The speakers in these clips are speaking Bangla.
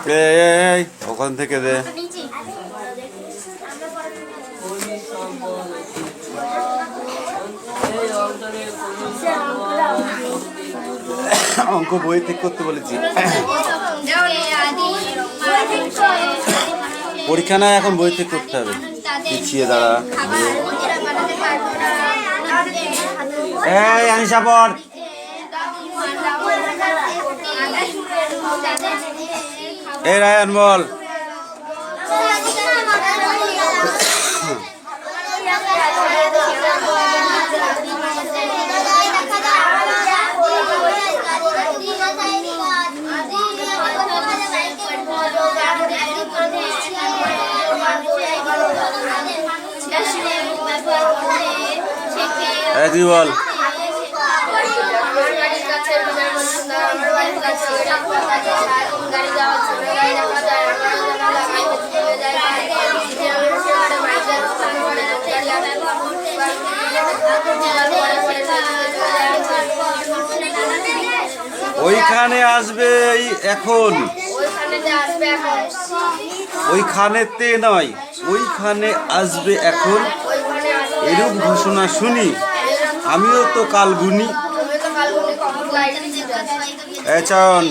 এই ওখান থেকে দে। অঙ্ক বই ঠিক করতে বলেছি। পরীক্ষা না, এখন বই ঠিক করতে হবে। পিছিয়ে দাঁড়া। এই আনিশা পড়। এই রায়ান বল। তুই বল। ওইখানে আসবে এখন, ওইখানেতে নয়, ওইখানে আসবে এখন, এরূপ ঘোষণা শুনি আমিও তো কাল গুনি। চন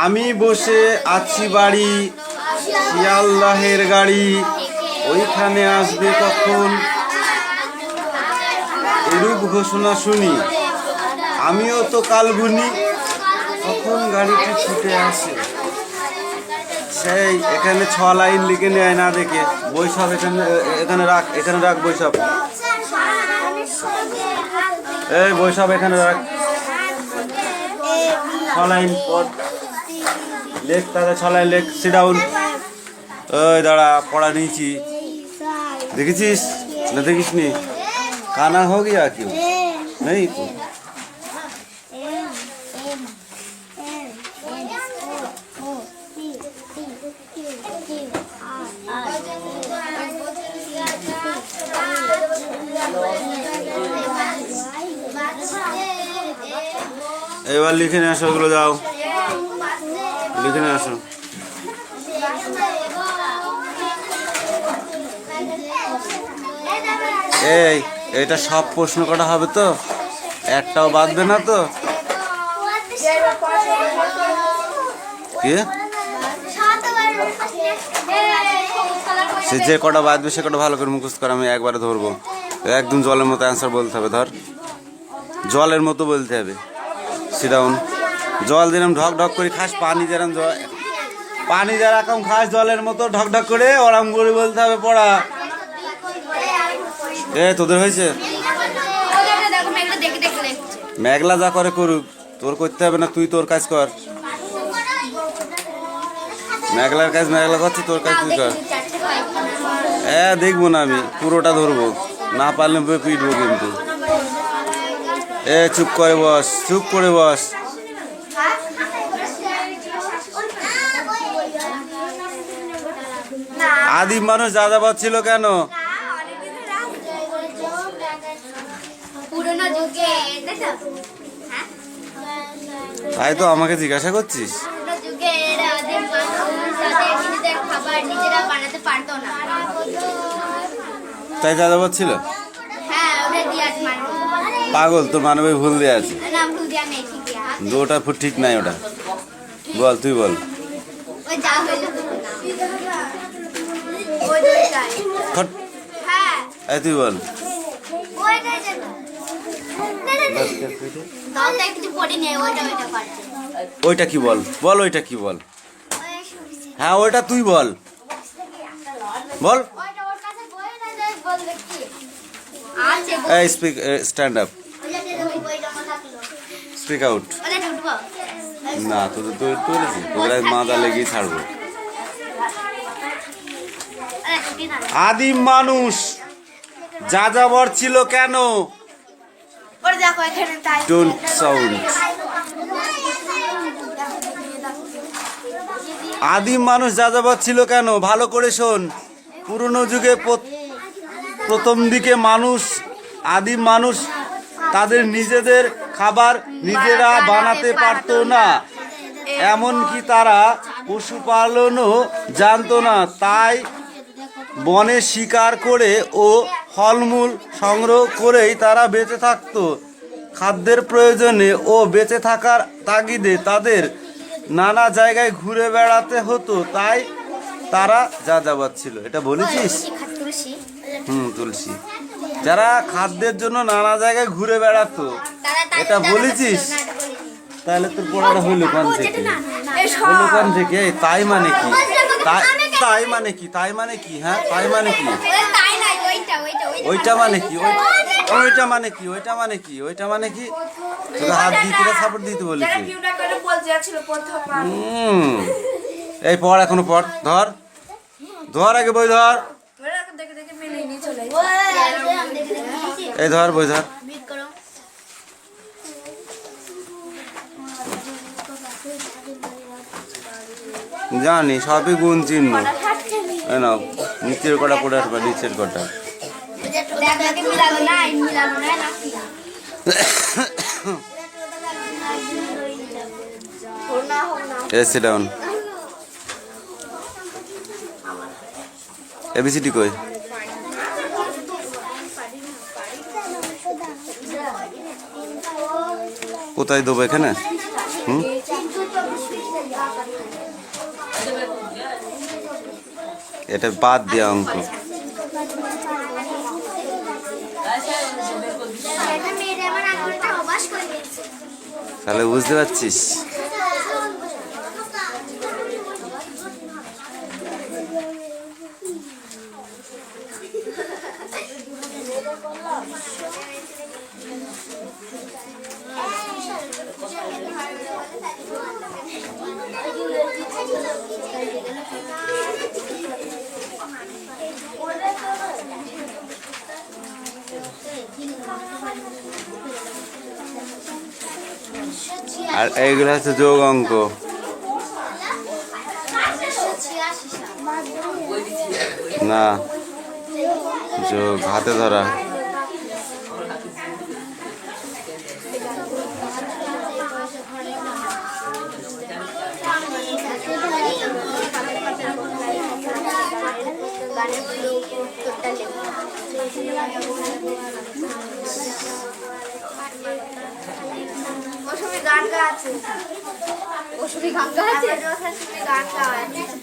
আমি বসে আছি বাড়ি, শিয়ালদাহের গাড়ি ওইখানে আসবে কখন, এরূপ ঘোষণা শুনি আমিও তো কাল গুনি। কখন গাড়িটি ছুটে আসে, সেই এখানে 6 লাইন লিখে নেয় না দেখে। বৈশাখ এখানে রাখ, এখানে রাখ বৈশাখ। এই বৈশাখ এখানে রাখ। 6 লাইন পড়, লেখ তাহলে 6 লাইন লেখ। Sit down. ওই দাঁড়া, পড়া নিয়েছি, দেখেছিস না দেখিস নি? কানা হো গিয়া কেউ নেই তো। এবার লিখে নিয়ে আসো, ওগুলো যাও লিখে নিয়ে আসো। এই এটা সব প্রশ্ন করা হবে তো, একটাও বাদবে না তো? কি সে যে কটা বাদবে সে কটা ভালো করে মুখস্থ করে, আমি একবারে ধরবো। একদম জলের মতো অ্যান্সার বলতে হবে, ধর জলের মতো বলতে হবে। Sit down. জল যেরকম ঢক ঢক করে খাস, পানি যেরকম পানি যেরকম খাস জলের মতো ঢক ঢক করে ওরম করে বলতে হবে পড়া। এ তোদের হয়েছে? মেঘলা যা করে করুক, তোর করতে হবে না, তুই তোর কাজ কর। মেঘলার কাজ মেঘলা করছে, তোর কাজ তুই কর। দেখবো না, আমি পুরোটা ধরবো, না পারলে পিটবো কিন্তু। চুপ করে বস, চুপ করে বস। আদিম মানুষ যাযাবর ছিল কেন? তাই তো আমাকে জিজ্ঞাসা করছিস? তাই যাযাবর ছিল? পাগল, তোর মানবে ভুল দেওয়া আছে। ওটা ঠিক নাই, ওটা বল, তুই বল। তুই বল। ওইটা কি বল, বল ওইটা কি বল। হ্যাঁ ওইটা তুই বল, বল। Speak, stand up, speak out. না তোদের তো একটু বলেছি, তোদের মাথা লেগেই ছাড়বো। আদিম মানুষ যাযাবর ছিল কেন? Don't sound. আদিম মানুষ যাযাবর ছিল কেন? ভালো করে শোন। পুরনো যুগে প্রথম দিকে আদিম মানুষ তাদের নিজেদের খাবার নিজেরা বানাতে পারতো না, এমনকি তারা পশুপালনও জানতো না। তাই বনে শিকার করে ও ফলমূল সংগ্রহ করেই তারা বেঁচে থাকতো। খাদ্যের প্রয়োজনে ও বেঁচে থাকার তাগিদে তাদের নানা জায়গায় ঘুরে বেড়াতে হতো, তাই তারা যাযাবর ছিল। এটা বলেছিস? তুলসী। যারা খাদ্যের জন্য নানা জায়গায় ঘুরে বেড়াতো, এটা বলেছিস? তাহলে তোর পড়াটা হইলো কোন থেকে? হইলো কোন থেকে? তাই মানে কি? তাই মানে কি? তাই মানে কি? হ্যাঁ, তাই মানে কি? ওইটা মানে কি? ওইটা মানে কি? ওইটা মানে কি? ওইটা মানে কি? তোকে হাত দিতে সাপোর্ট দিতে বলেছি। এই পড়, এখনো পড়। ধর আগে বই ধর। এই ধর বই ধর। জানি সবই গুণ চিহ্ন। নাও, নিচের কটা পড়ে আসবা, নিচের কটা। sit down. ABCD কই? কোথায় দেবো? এখানে? এটা বাদ দেওয়া অঙ্ক। তাহলে বুঝতে পারছিস? আর এইগুলো হচ্ছে যোগ অঙ্ক। না, যোগ হাতে ধরা।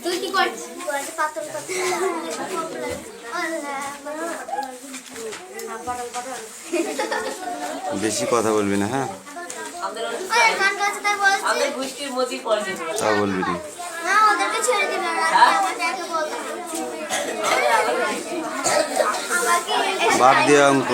তুই কি করছিস? বেশি কথা বলবি না, হ্যাঁ? তা বলবি না। বাদ দিয়ে অঙ্ক।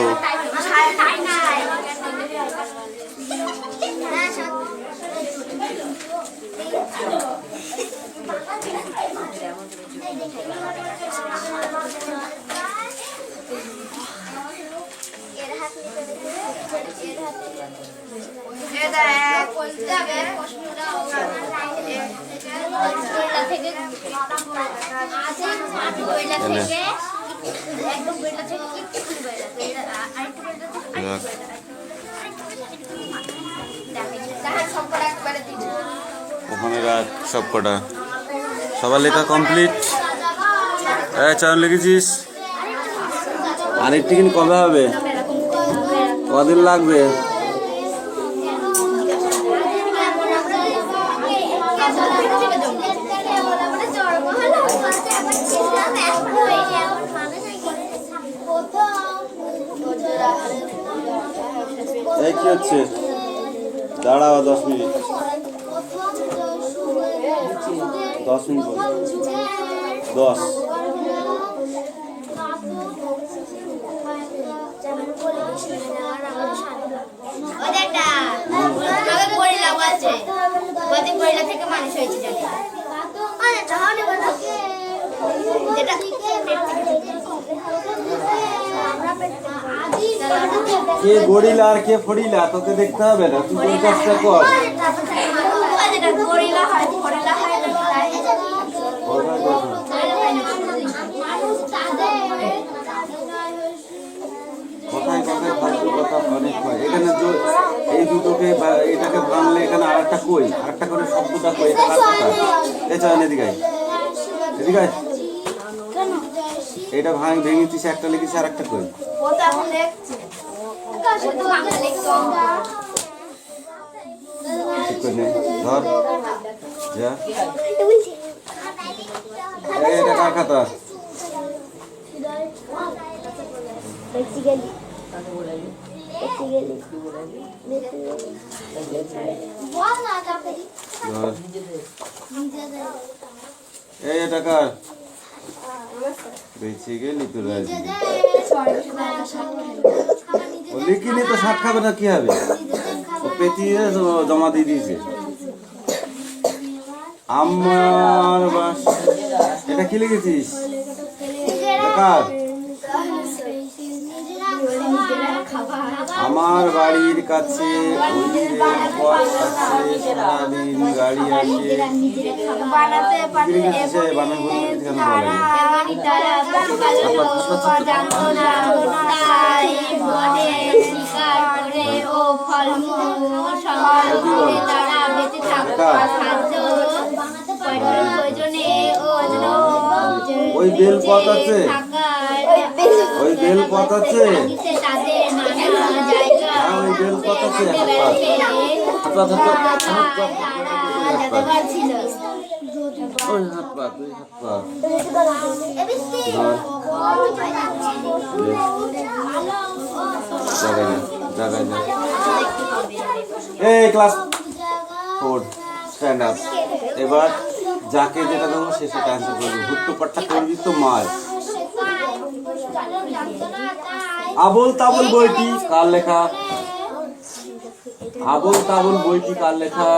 ওখানে রাখ সব কটা। সবার লেখা কমপ্লিট? চাউন লিখেছিস? আরেকটি কিন্তু কবে হবে? কদিন লাগবে? এই কি হচ্ছে? দাঁড়াও 10 মিনিট। 10 মিনিট 10। থেকে মানুষ হয়েছে জানি যেটা কে গরিলা আর কে ফড়িলা তোকে দেখতে হবে না, তুই ওই কাজটা কর। গরিলা হয় গরিলা হয় কোথায় কথা? কথায় কথায় ফালতু কথা অনেক হয় এখানে। এই দুটোকে এটাকে ভাঙলে এখানে আরেকটা কই, আরেকটা করে শব্দটা কই, এটা কার কথা? এই চল এদিকে আয়, এদিকে আয়। এটা ভেঙেছিস, একটা লিখেছিস, আর একটা কই। ঠিক করে নে, ধর যা। এটা কার খাতা? এই এটা কার? বেঁচে গেলি তো রাজি। ও লিখিনি তো শাক খাবে না, কি হবে? ও পেটিয়ে জমা দিয়ে দিয়েছে। আমার বাস, এটা কি লিখেছিস? এটা কার? আমার বাড়ির কাছে ওই রেলপথ আছে, সারাদিন গাড়ি আসে। বানান ভুল কেন বলে? ওই বেলপথ আছে, ওই বেলপথ আছে, ওই বেলপথ আছে। ওই হাত পা, তুই হাত পা। এই ক্লাস 4 স্ট্যান্ড আপ। এবার যাকে যেটা দেবো সে সেটা অ্যান্সার করবি। হুট্টোপাট্টা করবি তো মার। আবোল তাবোল বইটি কার লেখা? আবোল তাবোল বইটি কার লেখা?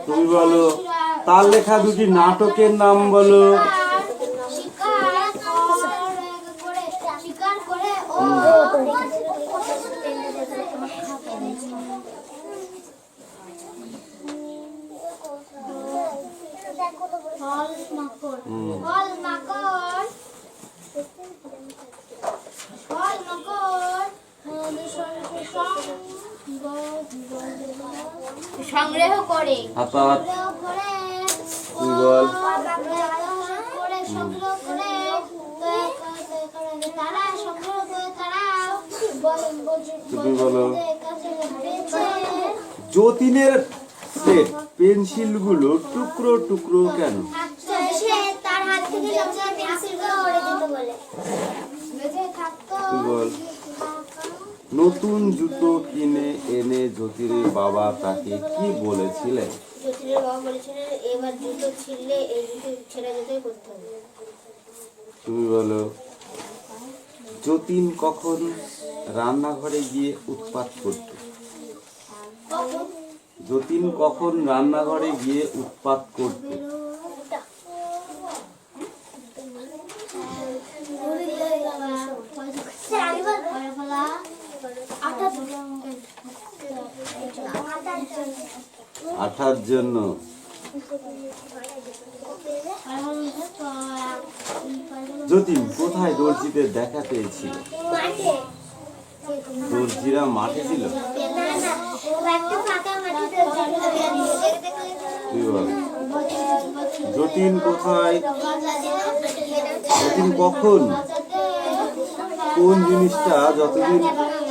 তুমি বলো। তার লেখা দুটি নাটকের নাম বলো। সংগ্রহ করে তুই বল। তুমি বলো। যতীনের সেট পেন্সিলগুলো টুকরো টুকরো কেন? তুই বল। নতুন জুতো কিনে এনে যতীনের বাবা তাকে কি বলেছিলেন? যতীনের বাবা বলেছিলেন এবার জুতো ছিঁড়লে এই জুতো ছেঁড়া জুতোই করতে হবে। তুমি বলো। যতীন কখন রান্নাঘরে গিয়ে উৎপাত করত? যতীন কখন রান্নাঘরে গিয়ে উৎপাত করত? আঠার জন্য। যতীন কোথায় দর্জিদের দেখা পেয়েছিল? দর্জিরা মাঠে ছিল। যতীন কোথায়, যতীন কখন কোন জিনিসটা যতদিন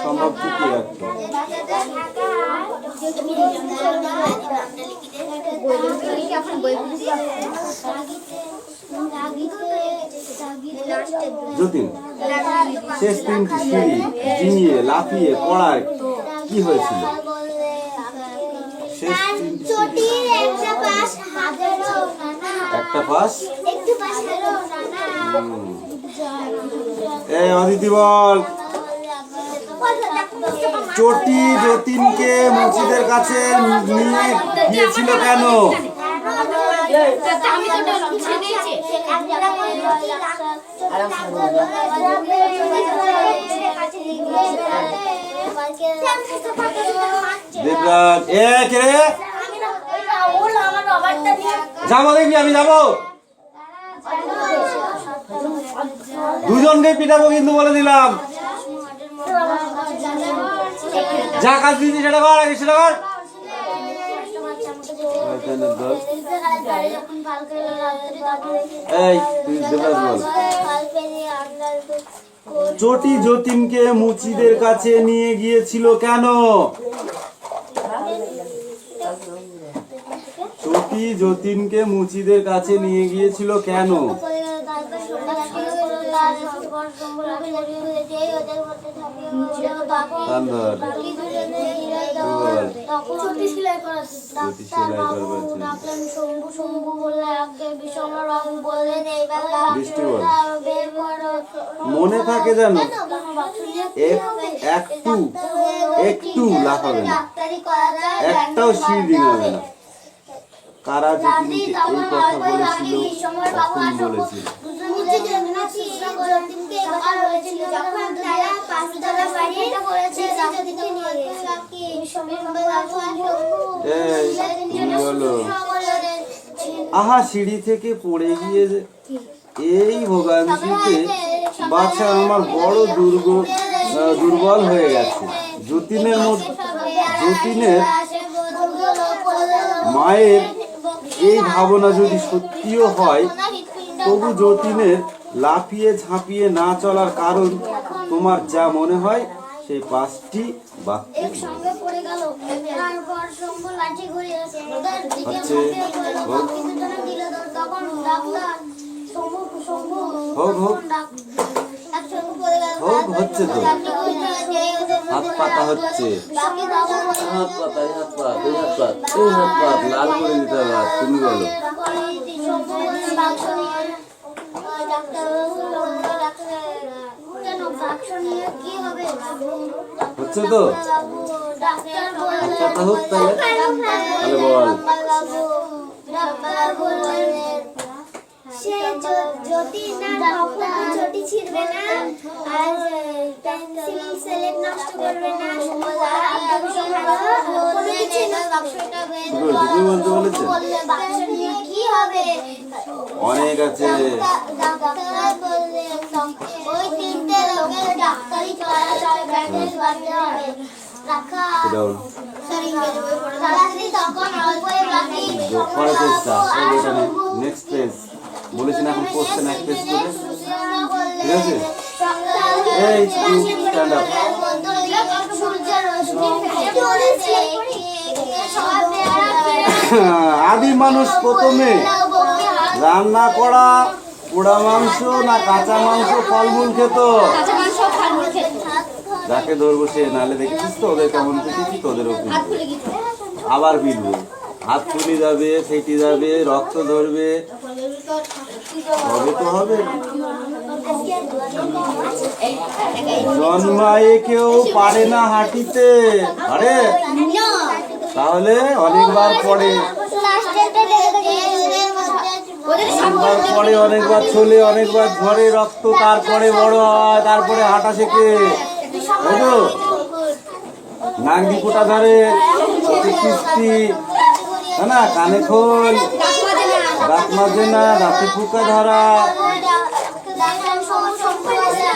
সম্ভব টিকিয়ে রাখতো? যতীন শেষ তিনটি সিঁড়ি ডিঙিয়ে লাফিয়ে পড়ায় কি হয়েছিল? শেষ তিনটি একটা পাশ। এই অদিতি বল। চটি যতীনকে মুচিদের কাছে নিয়ে গিয়েছিল কেন? দেবরাজ এ কে রে? যাবো দেখবি, আমি যাবো। দুজনকে পিটাবো কিন্তু বলে দিলাম। যা কাজ দিয়েছি সেটা কর, আগে সেটা কর। এই তুই দেবরাজ বল। চটি যতীনকে মুচিদের কাছে নিয়ে গিয়েছিল কেন? চটি যতীনকে মুচিদের কাছে নিয়ে গিয়েছিল কেন? মনে থাকে জানো, একটু একটু লাফাবে না, একটাও শির ডিঙাবে না। কারা যতীনকে এই কথা বলেছিল, কখন বলেছিল? বলো আহা সিঁড়ি থেকে পড়ে গিয়ে এই ভোগান্তিতে বাচ্চা আমার বড় দুর্বল হয়ে গেছে। যতীনের মায়ের এই ভাবনা যদি সত্যিও হয়, তবু যতীনের লাফিয়ে ঝাঁপিয়ে না চলার কারণ তোমার যা মনে হয় সেই 5টি বাক্যে হচ্ছে তো হাত পাতা হচ্ছে, হাত পাতা লাল করে দিতে হবে। তুমি বলো হচ্ছে তো হাত পাতা হোক, তাহলে বল। সে যদি না ছুটি ছিড়বে না আর পেন্সিল স্লেট নষ্ট করবে না, কি হবে? অনেক আছে। ওই 3টে লোকের ডাক্তারি নেক্সট পেজ বলেছেন, এখন কোশ্চেন এক পেজ করে, ঠিক আছে? এই স্ট্যান্ড আপ। আদি মানুষ প্রথমে রান্না করা পোড়া মাংস না কাঁচা মাংস ফলমূল খেত? যাকে ধরবো সে, নালে দেখেছিস তো ওদের কেমন খেতেছি, তোদেরও আবার ফিরবো, হাত ফুলে যাবে, ফেটে যাবে, রক্ত ধরবে, হবে তো হবে। জন্মায়ে কেউ পারে না হাঁটিতে, আরে তাহলে অনেকবার পড়ে, অনেকবার চলে, অনেকবার ঝরে রক্ত, তারপরে বড় হয়, তারপরে হাঁটা শেখে। নাক দি কোটা ধরে, কিস্তি না, কানে খোল, দাঁত মাজে না, দাঁতে পোকা ধরা।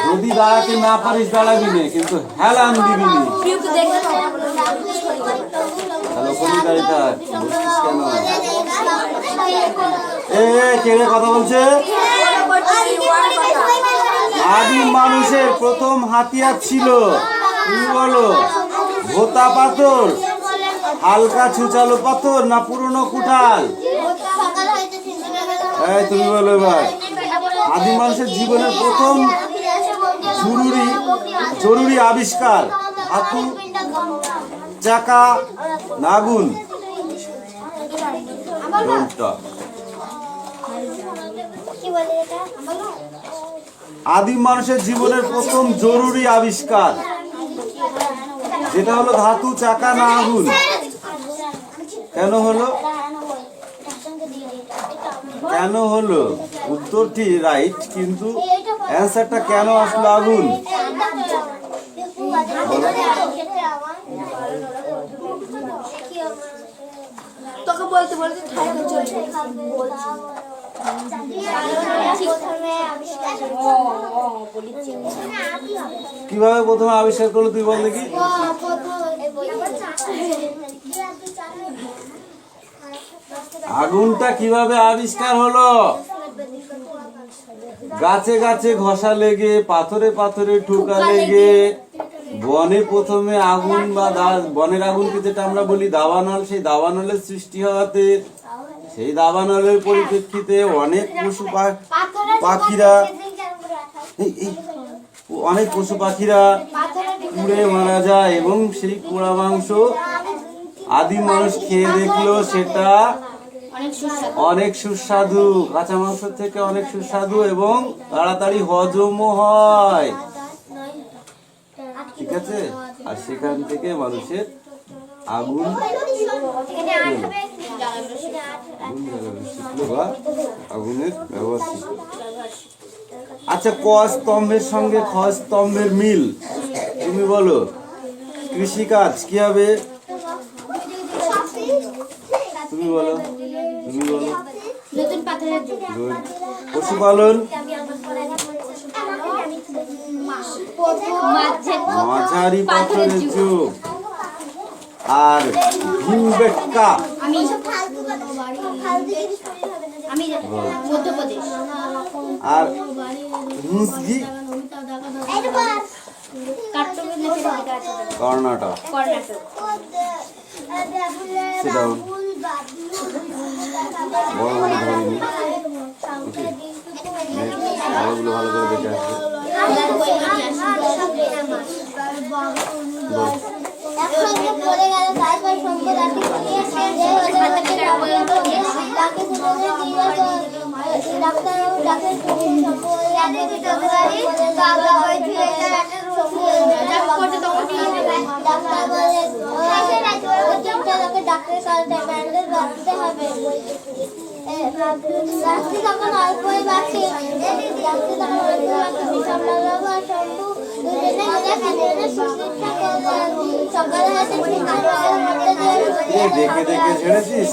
যদি দাঁড়াতে না পারিস দাঁড়াবি না, কিন্তু হেলান দিবি না। হ্যালো কোনি দাঁড়িয়ে থাক, বলছিস কেন? কে রে কথা বলছে? আদিম মানুষের প্রথম হাতিয়ার ছিল, তুমি বলো, ভোতা পাথর, হালকা ছুচালো পাথর না পুরনো কুঠাল? তুমি বলো এবার। আদিম মানুষের জীবনের প্রথম জরুরি আবিষ্কার হাতু, চাকা, নাগুন। আদিম মানুষের জীবনের প্রথম জরুরি আবিষ্কার যেটা হলো ধাতু, চাকা না আগুন? কেন হলো? কেন হলো? উত্তরটি রাইট, কিন্তু অ্যান্সারটা কেন আসলো আগুন? তোকে বলতে বলতে কিভাবে প্রথমে আবিষ্কার করলো তুই বল দেখি? আগুনটা কিভাবে আবিষ্কার হলো? গাছে গাছে ঘষা লেগে, পাথরে পাথরে ঠোকা লেগে, বনে প্রথমে আগুন বা বনের আগুনকে যেটা আমরা বলি দাবানল, সেই দাবানলের সৃষ্টি হওয়াতে সেই দাবানলের পরিপ্রেক্ষিতে অনেক পাখিরা অনেক পশু পাখিরা পুড়ে মারা যায়, এবং সেই পোড়া মাংস আদিম মানুষ খেয়ে দেখলো সেটা অনেক সুস্বাদু, কাঁচা মাংস থেকে অনেক সুস্বাদু এবং তাড়াতাড়ি হজমও হয়। ঠিক আছে, আর সেখান থেকে মানুষের আগুন শিখলো বা আগুনের ব্যবহার শিখলো। আচ্ছা, ক স্তম্ভের সঙ্গে খ স্তম্ভের মিল তুমি বলো। কৃষিকাজ কি হবে? তুমি বলো, তুমি বলো। পশুপালন মাঝারি পাথরের যুগ। আর ভীমবেটকা আর মুসগি কর্ণাটক। সেটাও বড় মানে ধরিনি, বড়গুলো ভালো করে দেখে আসবে। একসঙ্গে পড়ে গেল, তারপর সম্পদ আটি নিয়ে ডাক্তার ডাক্তার ডাক্তারের কাছে ব্যান্ডেজ বাঁধতে হবে। রাত্রি তখন অল্পই বাকি, রাত্রি তখন অল্প বাকি, বিষম লাগাবো আর শম্ভু দুজনে মিলে খাদ্যের সুচিকিৎসা করলেন। সকালে হাতে দেখে দেখে ছেড়েছিস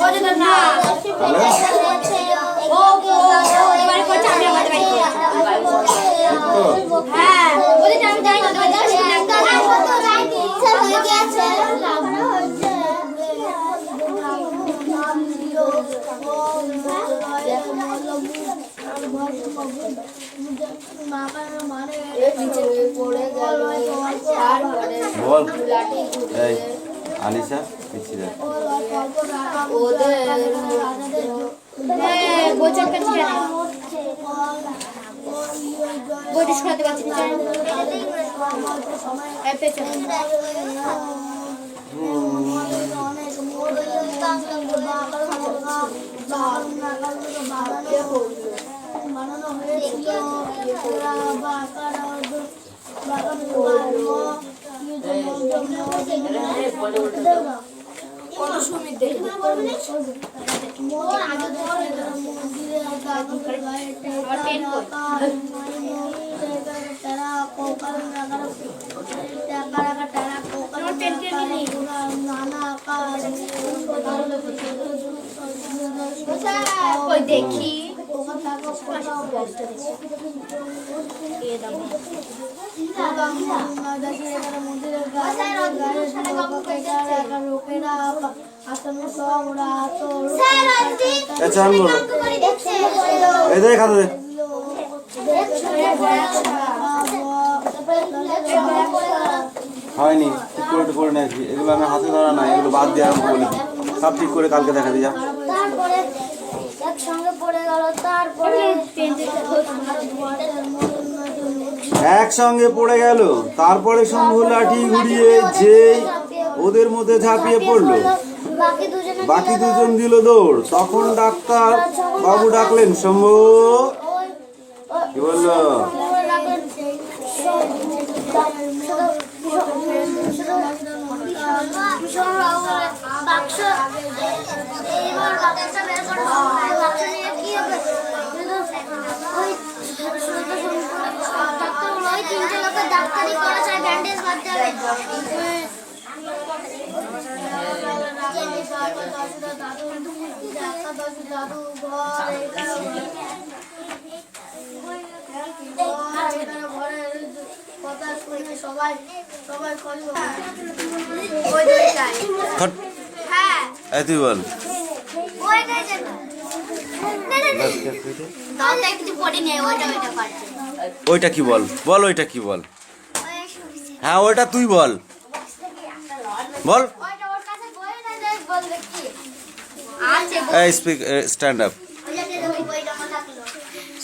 বল। এই আলিশা পিছিয়ে দেখ। দেখি হয়নি, ঠিক করে একটু করে নিয়েছি। এগুলো আমি হাতে ধরা না, এগুলো বাদ দিয়ে আমি বলি সব ঠিক করে কালকে দেখা দিয়ে যা। একসঙ্গে পড়ে গেল, তারপরে একসঙ্গে পড়ে গেল, তারপরে শম্ভু লাঠি ঘুরিয়ে যে ওদের মধ্যে ঝাঁপিয়ে পড়লো, বাকি দুজন দিল দৌড়। তখন ডাক্তার বাবু ডাকলেন, শম্ভু কি বললো? ভীষণ বাক্স এবার বাক্সটা বের করে বাক্স নিয়ে কি হবে ওই ডাক্তার ওই তিনটে লোকের ডাক্তারি করা চাই ব্যান্ডেজ বাঁধতে হবে সবাই সবাই ফট। হ্যাঁ এই তুই বল। ওইটাই যেন দাওটা কিছু পড়ে নেই ওইটা ওইটা পারছে ওইটা কি বল, বল ওইটা কি বল। ওই শুনছি হ্যাঁ ওইটা তুই বল, বল। ওইটা ওর কাছে বই না দেখ বল দেখি আছে এই স্পিক, স্ট্যান্ড আপ, ওইটা দে ওই বইটা মনে রাখলো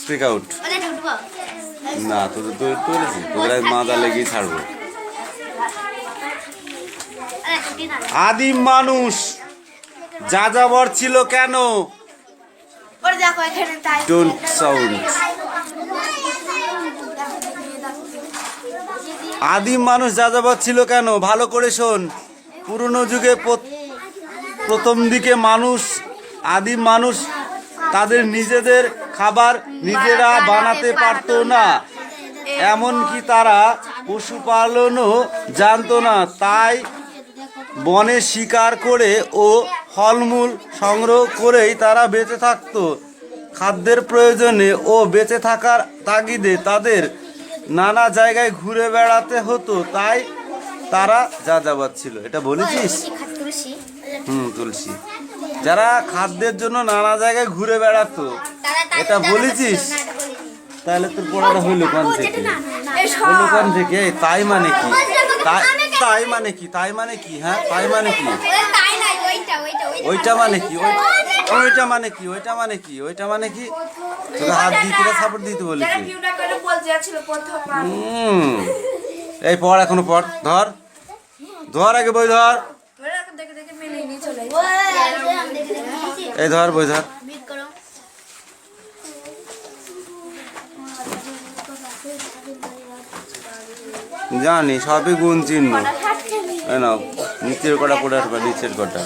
স্পিক আউট। ওইটা উঠবো না তোদের তো তুলেছি, তোদের মাথা লেগেই ছাড়বো। আরে ছুটি না আদিম মানুষ যাযাবর ছিল কেন? ওর দেখো এখানে তাই ডোন্ট সাউন্ড। আদিম মানুষ যাযাবর ছিল কেন? ভালো করে শোন। পুরনো যুগে প্রথম দিকে আদিম মানুষ তাদের নিজেদের খাবার নিজেরা বানাতে পারতো না, এমনকি তারা পশুপালনও জানতো না। তাই বনে শিকার করে ও ফলমূল সংগ্রহ করেই তারা বেঁচে থাকতো। খাদ্যের প্রয়োজনে ও বেঁচে থাকার তাগিদে তাদের নানা জায়গায় ঘুরে বেড়াতে হতো, তাই তারা যাযাবর ছিল। এটা বলেছিস? তুলসী। যারা খাদ্যের জন্য নানা জায়গায় ঘুরে বেড়াতো, এটা বলেছিস? তাহলে তোর পড়াটা হইলো কোন থেকে? হইলো কোন থেকে? তাই মানে কি? তাই মানে কি? তাই মানে কি? হ্যাঁ তাই মানে কি? ওইটা মানে কি? ওইটা মানে কি? ওইটা মানে কি? ওইটা মানে কি? তোকে হাত দিতে সাপোর্ট দিতে বলেছি। এই পড়, এখনো পড়। ধর ধর, আগে বই ধর। এই ধর বই ধর। জানি সবই গুণ চিহ্ন। নাও নিচের কটা পড়ে আসবে, নিচের কটা।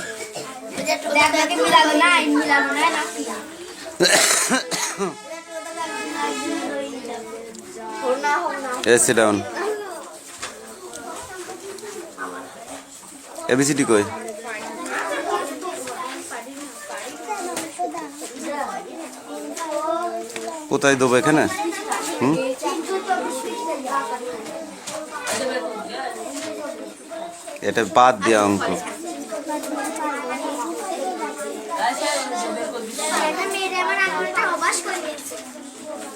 sit down. ABCD কই? কোথায় দেবো? এখানে? এটা বাদ দেওয়া অঙ্ক।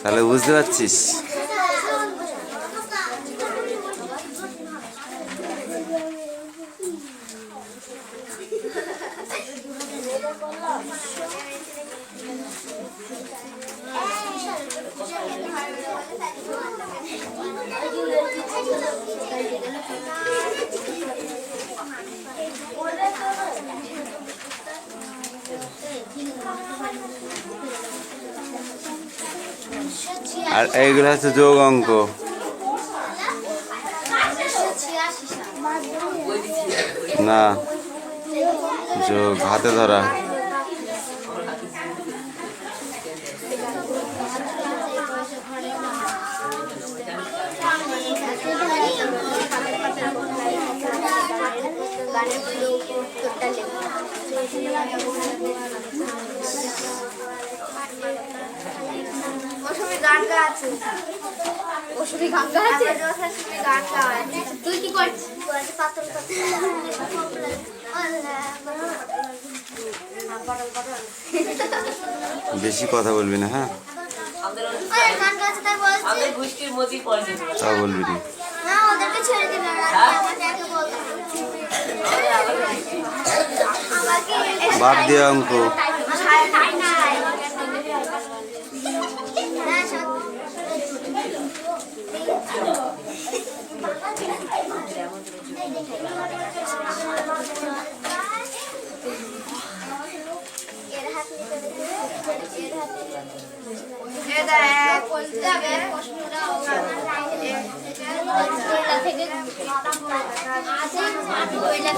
তাহলে বুঝতে পারছিস? আর এইগুলো হচ্ছে যোগ অঙ্ক। না, যোগ হাতে ধরা। তুই কি করছিস? বেশি কথা বলবি না, হ্যাঁ? তা বলবি না। বাদ দিয়ে অঙ্ক। এলে